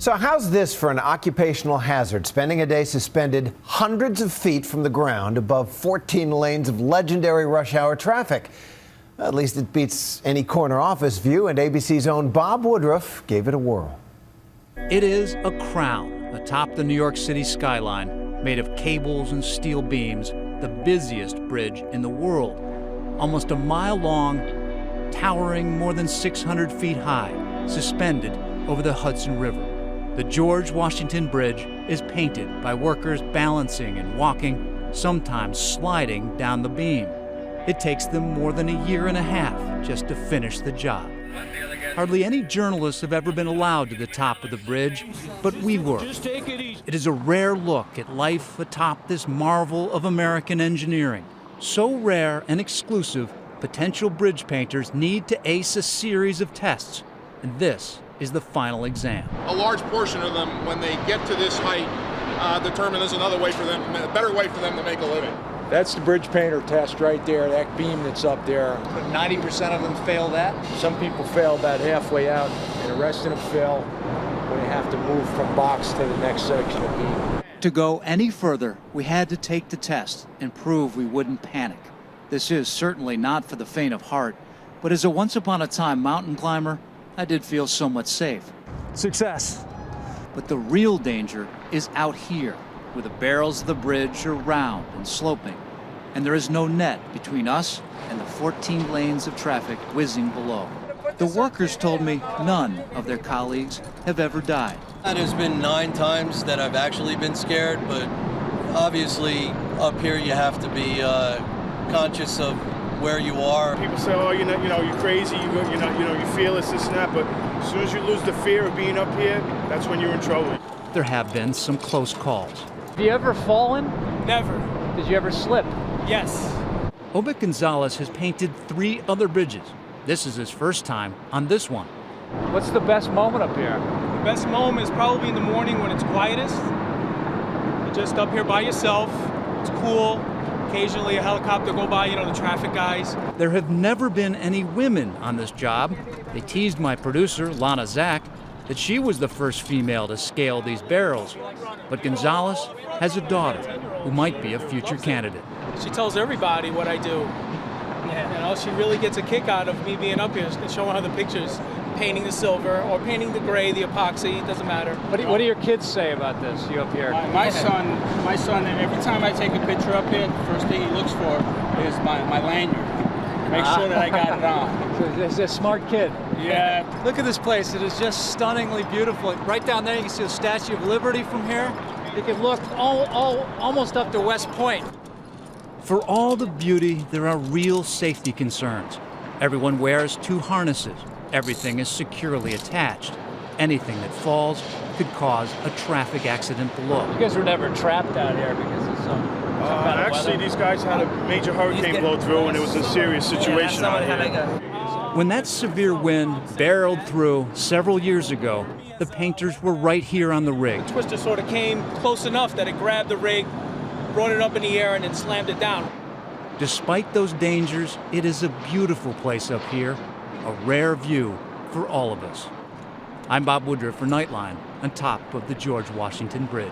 So how's this for an occupational hazard? Spending a day suspended hundreds of feet from the ground above 14 lanes of legendary rush hour traffic. At least it beats any corner office view, and ABC's own Bob Woodruff gave it a whirl. It is a crown atop the New York City skyline, made of cables and steel beams, the busiest bridge in the world. Almost a mile long, towering more than 600 feet high, suspended over the Hudson River. The George Washington Bridge is painted by workers balancing and walking, sometimes sliding down the beam. It takes them more than a year and a half just to finish the job. Hardly any journalists have ever been allowed to the top of the bridge, but we were. It is a rare look at life atop this marvel of American engineering. So rare and exclusive, potential bridge painters need to ace a series of tests, and this is the final exam. A large portion of them, when they get to this height, determine there's another way for them, a better way for them to make a living. That's the bridge painter test right there, that beam that's up there. 90% of them fail that? Some people fail about halfway out, and the rest of them fail when they have to move from box to the next section of beam. To go any further, we had to take the test and prove we wouldn't panic. This is certainly not for the faint of heart, but as a once-upon-a-time mountain climber, I did feel somewhat safe. Success. But the real danger is out here, where the barrels of the bridge are round and sloping, and there is no net between us and the 14 lanes of traffic whizzing below. The workers told me none of their colleagues have ever died. There's been 9 times that I've actually been scared, but obviously up here you have to be conscious of where you are. People say, oh, you're crazy, you're fearless, this and that, but as soon as you lose the fear of being up here, that's when you're in trouble. There have been some close calls. Have you ever fallen? Never. Did you ever slip? Yes. Obed Gonzalez has painted 3 other bridges. This is his first time on this one. What's the best moment up here? The best moment is probably in the morning when it's quietest. You're just up here by yourself. It's cool. Occasionally a helicopter go by, the traffic guys. There have never been any women on this job. They teased my producer, Lana Zach, that she was the first female to scale these barrels. But Gonzalez has a daughter who might be a future candidate. She tells everybody what I do. She really gets a kick out of me being up here and showing her the pictures, painting the silver or painting the gray, the epoxy, it doesn't matter. What do your kids say about this, you up here? My son, every time I take a picture up here, the first thing he looks for is my lanyard. Make sure that I got it on. So he's a smart kid. Yeah. Look at this place. It is just stunningly beautiful. Right down there, you can see the Statue of Liberty from here. You can look almost up to West Point. For all the beauty, there are real safety concerns. Everyone wears 2 harnesses. Everything is securely attached. Anything that falls could cause a traffic accident below. You guys were never trapped out here because of some kind of actually, weather? These guys had a major hurricane blow through, and it was a serious situation out here. When that severe wind barreled through several years ago, the painters were right here on the rig. The twister sort of came close enough that it grabbed the rig, brought it up in the air, and then slammed it down. Despite those dangers, it is a beautiful place up here, a rare view for all of us. I'm Bob Woodruff for Nightline on top of the George Washington Bridge.